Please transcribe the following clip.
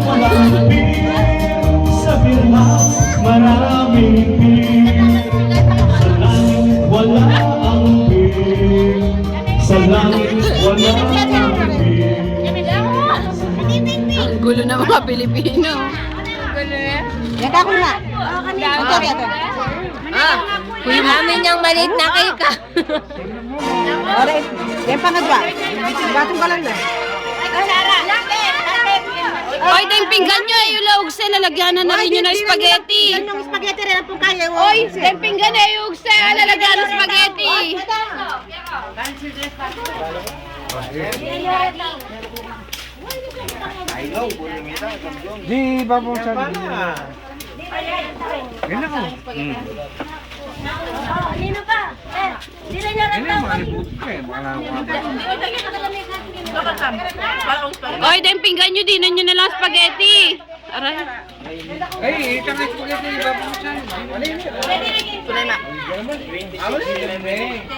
walang pin. Sa birmas, maraming pin. Sa langit, wala ang pin. Sa langit, wala ang pin. Ang gulo ng mga Pilipino. Yan ka ko na. Ito. Kuya namin yung maliit na cake. Alright. Yan pa nga dwa. Batong ka lang na. Oy, ito yung pinggan nyo. Yung laugse, lalagyanan na rin yun ng spaghetti. Yan yung spaghetti rin ang kaya. Oy, ito yung pinggan eh. Yung laugse, lalagyan ng spaghetti. Di babong sa Ganda ko. Nino pa? Dili na rin Ini malibut ka eh. Oy, ito yung pinggan nyo. Dinan nyo na lang spaghetti. Aray. Ay, itang spaghetti di babong sa. Wala na.